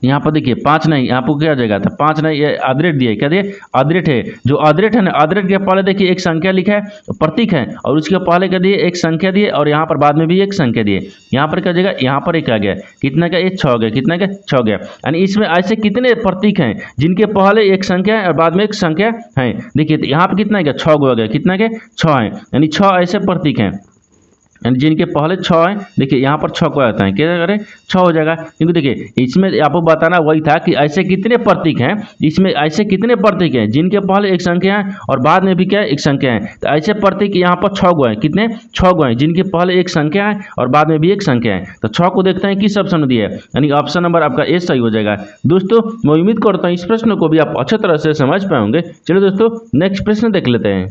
यहाँ पर देखिए 5 नहीं, यहाँ पर क्या हो जाएगा, तो 5 नहीं, ये अदरेट दिए, क्या दिए, अदरेट है। जो अदरेट है ना, अदरेट के पहले देखिए एक संख्या लिखा है, प्रतीक है, और उसके पहले क्या दिए, एक संख्या दिए, और यहाँ पर बाद में भी एक संख्या दिए। यहाँ पर क्या हो जाएगा, यहाँ पर एक आ गया। कितना का, ये 6 गया। कितना का, 6 गया। यानी इसमें ऐसे कितने प्रतीक हैं जिनके पहले एक संख्या है और बाद में एक संख्या है। देखिए यहाँ पर कितना गया, 6 गया। कितना के, 6 है, यानी 6 ऐसे प्रतीक हैं यानी जिनके पहले 6 है। देखिए यहाँ पर 6 को आता है, क्या करें, 6 हो जाएगा। क्योंकि देखिए इसमें आपको बताना वही था कि ऐसे कितने प्रतीक हैं, इसमें ऐसे कितने प्रतीक हैं जिनके पहले एक संख्या है और बाद में भी क्या है, एक संख्या है। तो ऐसे प्रतीक यहाँ पर 6 गो हैं। कितने, 6 गो हैं जिनके पहले एक संख्या है और बाद में भी एक संख्या है। तो 6 को देखते हैं किस ऑप्शन में दिया है, यानी ऑप्शन नंबर आपका ए सही हो जाएगा। दोस्तों मैं उम्मीद करता हूँ इस प्रश्न को भी आप अच्छे तरह से समझ पाएंगे। चलिए दोस्तों नेक्स्ट प्रश्न देख लेते हैं।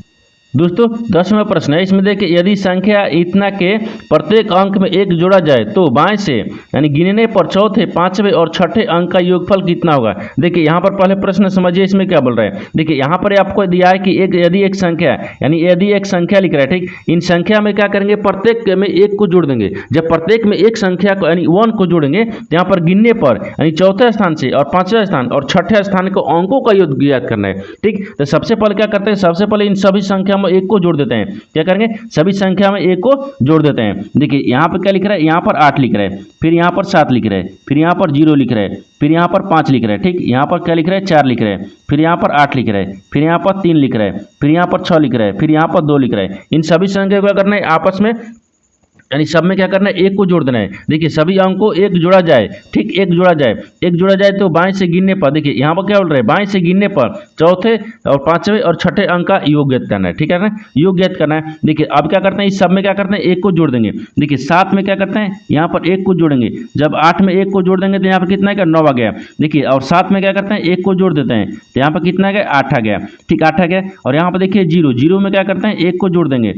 दोस्तों 10वां प्रश्न है, इसमें देखिए यदि संख्या इतना के प्रत्येक अंक में 1 जोड़ा जाए तो बाएं से यानी गिनने पर चौथे, पांचवें और छठे अंक का योगफल कितना होगा। देखिए यहाँ पर पहले प्रश्न समझिए इसमें क्या बोल रहे हैं। देखिए यहाँ पर आपको दिया है कि यदि एक संख्या यानी यदि एक संख्या लिख रहा है, ठीक, इन संख्या में क्या करेंगे, प्रत्येक में 1 को जोड़ देंगे। जब प्रत्येक में एक संख्या को यानी 1 को जोड़ेंगे तो यहाँ पर गिनने पर यानी चौथे स्थान से और पांचवें स्थान और छठे स्थान को अंकों का योग ज्ञात करना है। ठीक, तो सबसे पहले क्या करते हैं, सबसे पहले इन सभी संख्या में 1 को जोड़ देते हैं। क्या करेंगे, सभी संख्या में 1 को जोड़ देते हैं। देखिए यहाँ पर क्या लिख रहा है, यहाँ पर 8 लिख रहा है, फिर यहाँ पर 7 लिख रहा है, फिर यहाँ पर 0 लिख रहा है, फिर यहाँ पर 5 लिख रहा है। ठीक, यहाँ पर क्या लिख रहा है, 4 लिख रहा है, फिर यहाँ पर 8 लिख रहा है, फिर यहाँ पर 3 लिख रहा है, फिर यहाँ पर 6 लिख रहा है, फिर यहाँ पर 2 लिख रहा है। इन सभी संख्या को क्या करना है, आपस में यानी सब में क्या करना है, 1 को जोड़ देना है। देखिए सभी अंक को 1 जोड़ा जाए। ठीक, 1 जोड़ा जाए, 1 जोड़ा जाए तो बाएं से गिनने पर, देखिए यहाँ पर क्या बोल रहे हैं, बाएं से गिनने पर चौथे और पांचवें और छठे अंक का योग ज्ञात करना है। ठीक है ना, योग ज्ञात करना है। देखिए अब क्या करते हैं, इस सब में क्या करते हैं, 1 को जोड़ देंगे। देखिए 7 में क्या करते हैं, यहाँ पर 1 को जोड़ेंगे। जब 8 में 1 को जोड़ देंगे तो यहाँ पर कितना है, 9 आ गया। देखिए और 7 में क्या करते हैं, 1 को जोड़ देते हैं तो यहाँ पर कितना आ गया, 8 आ गया। ठीक, 8 आ गया। और यहाँ पर देखिए 0 में क्या करते हैं, 1 को जोड़ देंगे,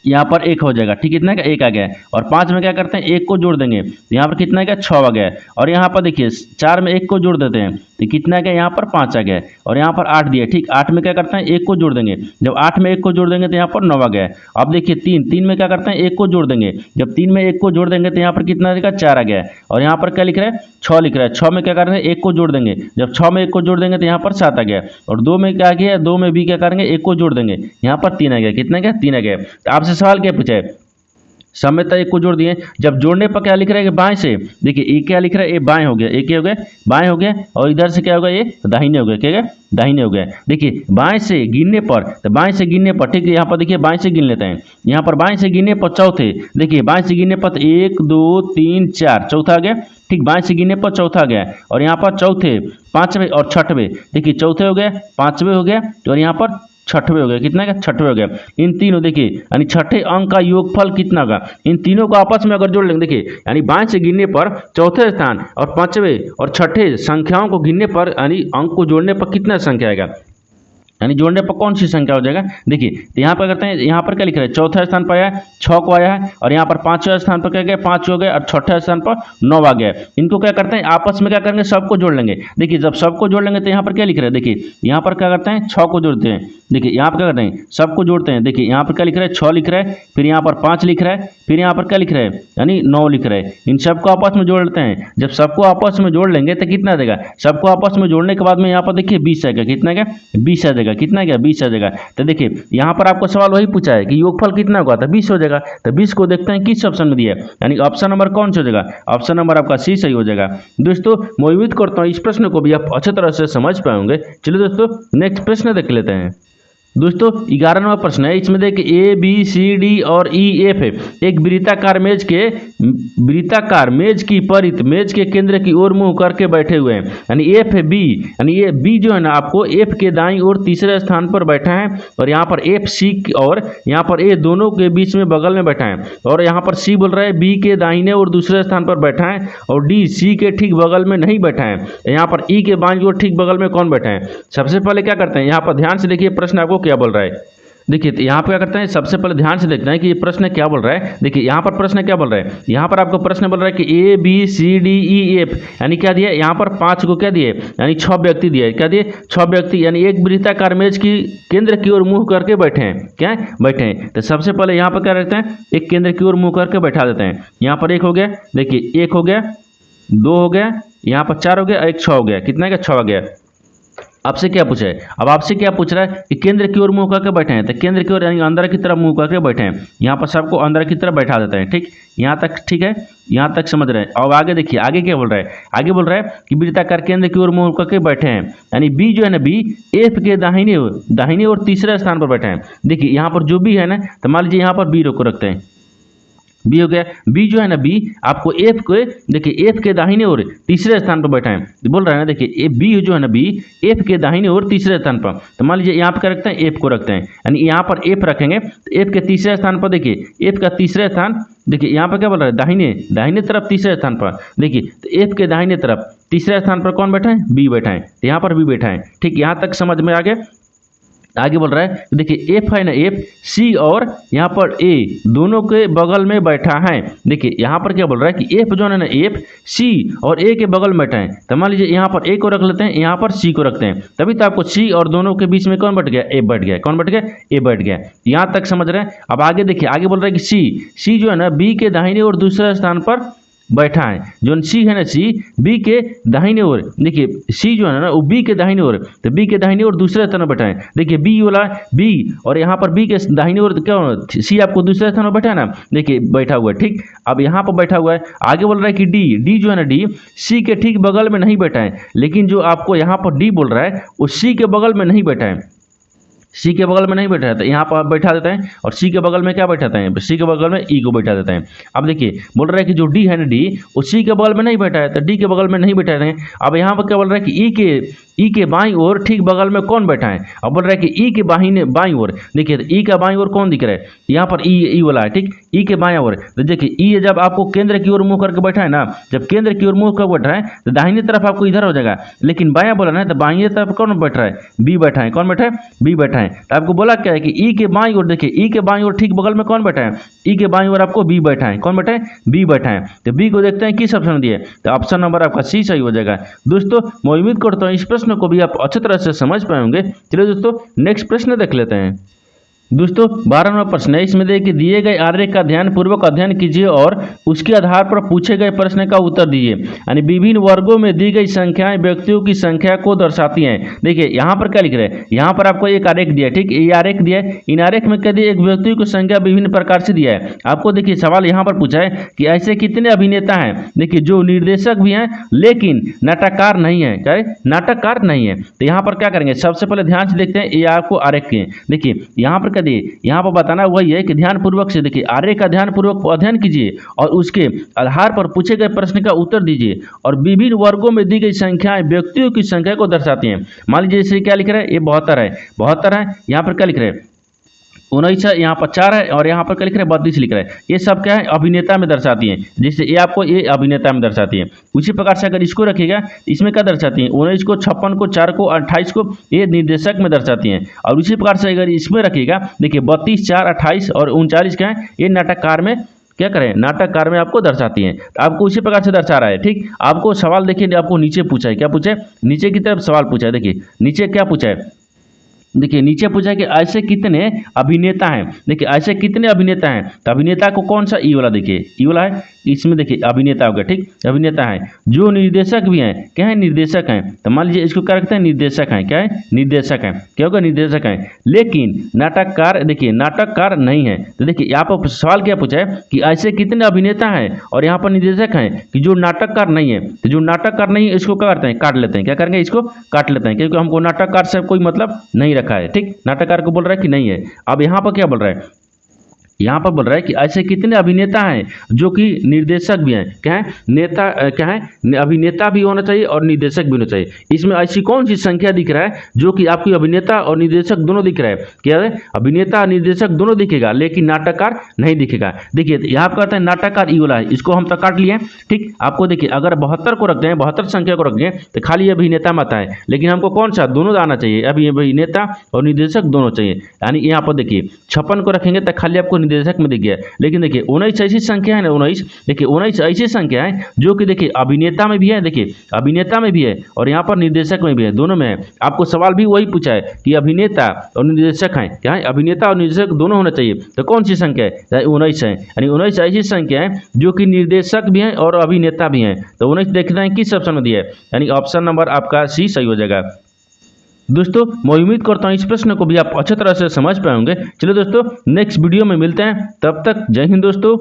यहाँ पर 1 हो जाएगा। ठीक, कितना का, 1 आ गया। और 5 में क्या करते हैं, 1 को जोड़ देंगे, यहाँ पर कितना का, 6 आ गया। और यहाँ पर देखिए 4 में 1 को जोड़ देते हैं तो कितना का, यहाँ पर 5 आ गया। और यहाँ पर 8 दिया। ठीक, 8 में क्या करते हैं, 1 को जोड़ देंगे। जब 8 में 1 को जोड़ देंगे तो यहाँ पर 9 आ गया। अब देखिए 3 में क्या करते हैं, 1 को जोड़ देंगे। जब 3 में 1 को जोड़ देंगे तो यहाँ पर कितना देगा, 4 आ गया। और यहाँ पर क्या लिख रहा है, 6 लिख रहा है। 6 में क्या कर रहे हैं, 1 को जोड़ देंगे। जब 6 में 1 को जोड़ देंगे तो यहाँ पर 7 आ गया। और 2 में क्या आ गया, 2 में भी क्या करेंगे, 1 को जोड़ देंगे, यहाँ पर 3 आ गया। कितना गया, 3 आ गया। तो आपसे सवाल क्या पूछा है, समय तक 1 को जोड़ दिए। जब जोड़ने पर क्या लिख रहा है कि बाएं से, देखिए ये क्या लिख रहा है, ये बाएं हो गया, एक क्या हो गया, बाएं हो गया। और इधर से क्या होगा, ये दाहिने हो गया। क्या गया, दाहिने हो गया। देखिए बाएं से गिनने पर, तो बाएं से गिनने पर, ठीक है, यहाँ पर देखिए बाएं से गिन लेते हैं। यहाँ पर बाएं से गिनने पर चौथे, देखिए बाएं से गिनने पर 1 2 3 4 चौथा आ गया। ठीक, बाएं से गिनने पर चौथा आ गया। और यहाँ पर चौथे, पांचवें और छठवें, देखिए चौथे हो गए, पांचवें हो गया, और यहाँ पर छठवें हो गया। कितना का, छठवें हो गया। इन तीनों देखिए यानी छठे अंक का योगफल कितना होगा, इन तीनों को आपस में अगर जोड़ लेंगे, देखिए यानी बाएं से गिनने पर चौथे स्थान और पांचवें और छठे संख्याओं को गिनने पर यानी अंक को जोड़ने पर कितना संख्या आएगा, यानी जोड़ने पर कौन सी संख्या हो जाएगा। देखिए तो यहाँ पर करते हैं, यहाँ पर क्या लिख रहा है, चौथा स्थान पर आया है, 6 को आया है। और यहाँ पर पांचवें स्थान पर क्या गया, 5 हो गया। और छठे स्थान पर 9 आ गया। इनको क्या करते हैं, आपस में क्या करेंगे, सबको जोड़ लेंगे। देखिए जब सबको जोड़ लेंगे तो यहाँ पर क्या लिख रहा है, देखिए यहाँ पर क्या करते हैं, 6 को जोड़ते हैं। देखिए यहाँ पर क्या करते हैं, सबको जोड़ते हैं। देखिए यहाँ पर क्या लिख रहा है, 6 लिख रहा है, फिर यहाँ पर 5 लिख रहा है, फिर यहाँ पर क्या लिख रहा है, यानी 9 लिख रहा है। इन सबको आपस में जोड़ लेते हैं। जब सबको आपस में जोड़ लेंगे तो कितना देगा, सबको आपस में जोड़ने के बाद में यहाँ पर देखिए 20 आएगा। कितना गया, 20 आ जाएगा। कितना गया, 20 जगह। तो देखिए यहाँ पर आपको सवाल वही पूछा है कि योगफल कितना होगा, तो 20 हो जाएगा। तो 20 को देखते हैं किस ऑप्शन में दिया है, यानी ऑप्शन नंबर कौन सा हो जाएगा, ऑप्शन नंबर आपका सी सही हो जाएगा। दोस्तों मैं उम्मीद करता हूँ इस प्रश्न को भी आप अच्छे तरह से समझ पाएंगे। चलिए दोस्तों नेक्स्ट प्रश्न देख लेते हैं। दोस्तों 11वां प्रश्न है, इसमें देखिए ए बी सी डी और ई एफ है। एक वृत्ताकार मेज की परित मेज के केंद्र की ओर मुंह करके बैठे हुए हैं। यानी एफ है बी, यानी ये बी जो है ना आपको एफ के दाईं ओर तीसरे स्थान पर बैठा है। और यहाँ पर एफ सी और यहाँ पर ए दोनों के बीच में बगल में बैठा है। और यहाँ पर सी बोल रहा है बी के दाहिने और दूसरे स्थान पर बैठा है। और डी सी के ठीक बगल में नहीं बैठा है। यहाँ पर ई के बाईं ओर ठीक बगल में कौन बैठा है। सबसे पहले क्या करते हैं, यहाँ पर ध्यान से देखिए प्रश्न आपको क्या बोल रहा है। देखिए तो यहाँ पे क्या करते हैं, सबसे पहले ध्यान से देखते हैं कि ये प्रश्न क्या बोल रहा है। देखिए यहाँ पर प्रश्न क्या बोल रहा है, यहाँ पर आपको प्रश्न बोल रहा है कि A B C D E F, यानी क्या दिया यहाँ पर 5 को क्या दिए, यानी 6 व्यक्ति दिए, क्या दिए 6 व्यक्ति, यानी एक वृत्ताकार मेज की केंद्र की ओर मुंह करके बैठे हैं, क्या है बैठे हैं। तो सबसे पहले यहाँ पर क्या रहते हैं, एक केंद्र की ओर मुंह करके बैठा देते हैं। यहाँ पर एक हो गया, देखिए एक हो गया, 2 हो गया, यहाँ पर 4 हो गया, एक 6 हो गया, कितना का 6 हो गया। आपसे क्या पूछा है, अब आपसे क्या पूछ रहा है कि केंद्र की ओर मुंह करके बैठे हैं, तो केंद्र की ओर यानी अंदर की तरफ मुंह करके बैठे हैं। यहाँ पर सबको अंदर की तरफ बैठा देते हैं, ठीक, यहाँ तक ठीक है, यहाँ तक समझ रहे हैं। अब आगे देखिए आगे क्या बोल रहा है, आगे बोल रहा है कि वृत्ताकार केंद्र की ओर मुंह करके बैठे हैं, यानी बी जो है ना, बी एफ के दाहिने और तीसरे स्थान पर बैठे हैं। देखिए यहाँ पर जो बी है ना, तो मान लीजिए यहाँ पर बी को रखते हैं, बी हो गया, बी जो है ना, बी आपको एफ को, देखिए एफ के दाहिने ओर तीसरे स्थान पर बैठा है, बोल रहा है ना, देखिए बी जो है ना, बी एफ के दाहिने ओर तीसरे स्थान पर। तो मान लीजिए यहाँ पर क्या रखते हैं, एफ को रखते हैं, यानी यहाँ पर एफ रखेंगे, तो एफ के तीसरे स्थान पर देखिए एफ का तीसरे स्थान, देखिए यहाँ पर क्या बोल रहा है, दाहिने तरफ तीसरे स्थान पर। देखिए तो एफ के दाहिने तरफ तीसरे स्थान पर कौन बैठा है, बी बैठा है, यहाँ पर बी बैठा है, ठीक, यहाँ तक समझ में आ गया। आगे बोल रहा है, देखिए एफ है ना, एफ सी और यहाँ पर ए दोनों के बगल में बैठा है। देखिए यहाँ पर क्या बोल रहा है कि एफ जो है ना, एफ सी और ए के बगल में बैठा है। तो मान लीजिए यहाँ पर ए को रख लेते हैं, यहाँ पर सी को रखते हैं, तभी तो आपको सी और दोनों के बीच में कौन बैठ गया, ए बैठ गया, कौन बैठ गया, ए बैठ गया। यहाँ तक समझ रहे हैं। अब आगे देखिए, आगे बोल रहा है कि सी जो है ना, बी के दाहिने और दूसरे स्थान पर बैठा है। जो सी है ना, सी बी के दाहिने ओर, देखिए सी जो है ना, वो बी के दाहिने ओर, तो बी के दाहिने ओर दूसरे स्थान पर बैठा है। देखिए बी वाला बी, और यहाँ पर बी के दाहिने ओर क्या, सी आपको दूसरे स्थान पर बैठा है ना, देखिए बैठा हुआ है, ठीक। अब यहाँ पर बैठा हुआ है। आगे बोल रहा है कि डी जो है ना, डी सी के ठीक बगल में नहीं बैठा है, लेकिन जो आपको यहाँ पर डी बोल रहा है वो सी के बगल में नहीं बैठा है, सी के बगल में नहीं बैठा रहता, यहाँ पर आप बैठा देते हैं, और सी के बगल में क्या बैठाते हैं, सी के बगल में ई को बैठा देते हैं। अब देखिए बोल रहा है कि जो डी है ना, डी वो सी के बगल में नहीं बैठा है, तो डी के बगल में नहीं बैठा हैं। अब यहाँ पर क्या बोल रहा है कि ई के बाईं ओर ठीक बगल में कौन बैठा है। अब बोल रहा है कि ई के बाईं ओर, देखिए ई का बाईं ओर कौन दिख रहा है, यहाँ पर ई वाला है, ठीक, ई के बाईं ओर। तो देखिए ई जब आपको केंद्र की ओर मुंह करके बैठा है ना, जब केंद्र की ओर मुंह करके बैठा है तो दाहिनी तरफ आपको इधर हो जाएगा, लेकिन बायां बोला ना, तो बाईं तरफ कौन बैठ रहा है, बी बैठा है, कौन बैठा है, बी बैठा है। तो आपको बोला क्या है कि ई के बाईं ओर, देखिए ई के बाईं ओर ठीक बगल में कौन बैठा है, ई के बाईं ओर आपको बी बैठा है, कौन बैठा है, बी बैठा है। तो बी को देखते हैं किस ऑप्शन दिए, तो ऑप्शन नंबर आपका सी सही हो जाएगा। दोस्तों मैं उम्मीद करता हूँ इस प्रश्न को भी आप अच्छी तरह से समझ पाए होंगे। चलिए दोस्तों नेक्स्ट प्रश्न देख लेते हैं। दोस्तों 12वां प्रश्न है, इसमें देखिए दिए गए आरेख का ध्यानपूर्वक अध्ययन कीजिए और उसके आधार पर पूछे गए प्रश्न का उत्तर दीजिए। यानी विभिन्न वर्गों में दी गई संख्याएं व्यक्तियों की संख्या को दर्शाती हैं। देखिए यहाँ पर क्या लिख रहे हैं, यहाँ पर आपको एक आरेख दिया है, ठीक, ये आरेख दिया है, इन आरेख में क्या दिया, एक व्यक्ति की संख्या विभिन्न प्रकार से दिया है। आपको देखिए सवाल यहाँ पर पूछा है कि ऐसे कितने अभिनेता हैं, देखिए जो निर्देशक भी हैं लेकिन नाटककार नहीं है, क्या है, नाटककार नहीं है। तो यहाँ पर क्या करेंगे, सबसे पहले ध्यान से देखते हैं, ये आपको आरेख के, देखिए यहाँ पर यहाँ पर बताना वही है कि ध्यानपूर्वक से देखिए आरेख का ध्यानपूर्वक अध्ययन कीजिए और उसके आधार पर पूछे गए प्रश्न का उत्तर दीजिए। और विभिन्न वर्गों में दी गई संख्याएं व्यक्तियों की संख्या को दर्शाती हैं। मान लीजिए इसे क्या लिख रहा है, ये 72 है, यहाँ पर क्या लिख रहे हैं 19 है, यहाँ पर 4 है, और यहाँ पर क्या लिख रहे हैं 32 लिख रहे हैं। ये सब क्या है, अभिनेता में दर्शाती हैं। जैसे ये आपको ये अभिनेता में दर्शाती है, उसी प्रकार से अगर इसको रखिएगा इसमें क्या दर्शाती है, 19 को, 56 को, 4 को, 28 को, ये निर्देशक में दर्शाती हैं। और उसी प्रकार से अगर इसमें रखिएगा, देखिए 32, 4, 28 और 39 क्या है, ये नाटककार में क्या करें, नाटककार में आपको दर्शाती हैं। तो आपको उसी प्रकार से दर्शा रहा है, ठीक। आपको सवाल देखिए, आपको नीचे पूछा है, क्या पूछा है, नीचे की तरफ सवाल पूछा है। देखिए नीचे क्या पूछा है, देखिए नीचे पूछा है कि ऐसे कितने अभिनेता हैं। देखिए ऐसे कितने अभिनेता हैं, तो अभिनेता को कौन सा, ई वाला, देखिए ई वाला है, इसमें देखिए अभिनेता हो गया, ठीक, अभिनेता है। जो निर्देशक भी हैं, क्या है, निर्देशक हैं। तो मान लीजिए इसको क्या रखते हैं, निर्देशक हैं, क्या है, निर्देशक हैं, क्या होगा, निर्देशक हैं। लेकिन नाटककार, देखिए नाटककार नहीं है। तो देखिए यहाँ पर सवाल क्या पूछा है कि ऐसे कितने अभिनेता हैं, और यहाँ पर निर्देशक हैं कि जो नाटककार नहीं है। तो जो नाटककार नहीं है इसको क्या करते हैं, काट लेते हैं, क्या करेंगे, इसको काट लेते हैं, क्योंकि हमको नाटककार से कोई मतलब नहीं रखा है, ठीक। नाटककार को बोल रहा है कि नहीं है। अब यहाँ पर क्या बोल रहा है, यहाँ पर बोल रहा है कि ऐसे कितने अभिनेता हैं जो कि निर्देशक भी हैं। क्या है? नेता क्या है? अभिनेता भी होना चाहिए और निर्देशक भी होना चाहिए। इसमें ऐसी कौन सी संख्या दिख रहा है जो कि आपकी अभिनेता और निर्देशक दोनों दिख रहा है? क्या है? अभिनेता और निर्देशक दोनों दिखेगा लेकिन नाटककार नहीं दिखेगा। देखिए यहाँ पर कहते हैं नाटककार ई वाला है, इसको हम तो काट लिए। ठीक, आपको देखिए अगर 72 को रखते हैं, 72 संख्या को रखते हैं तो खाली अभिनेता मत आए, लेकिन हमको कौन सा दोनों आना चाहिए, अभी अभिनेता और निर्देशक दोनों चाहिए। यानी यहाँ पर देखिए 56 को रखेंगे तो खाली आपको निर्देशक में दिख गया। लेकिन देखिए 19 ऐसी संख्या है ना, 19 देखिए 19 ऐसी संख्या है जो कि देखिए अभिनेता में भी है, देखिए अभिनेता में भी है और यहाँ पर निर्देशक में भी है, दोनों में है। आपको सवाल भी वही पूछा है कि अभिनेता और निर्देशक हैं, क्या है? अभिनेता और निर्देशक दोनों होना चाहिए, तो कौन सी संख्या है? 19 है। यानी 19 ऐसी संख्या है जो कि निर्देशक भी हैं और अभिनेता भी हैं। तो 19 देखना है किस ऑप्शन में दिया है, यानी ऑप्शन नंबर आपका सी सही हो जाएगा। दोस्तों मैं उम्मीद करता हूँ इस प्रश्न को भी आप अच्छी तरह से समझ पाएंगे। चलिए दोस्तों नेक्स्ट वीडियो में मिलते हैं, तब तक जय हिंद दोस्तों।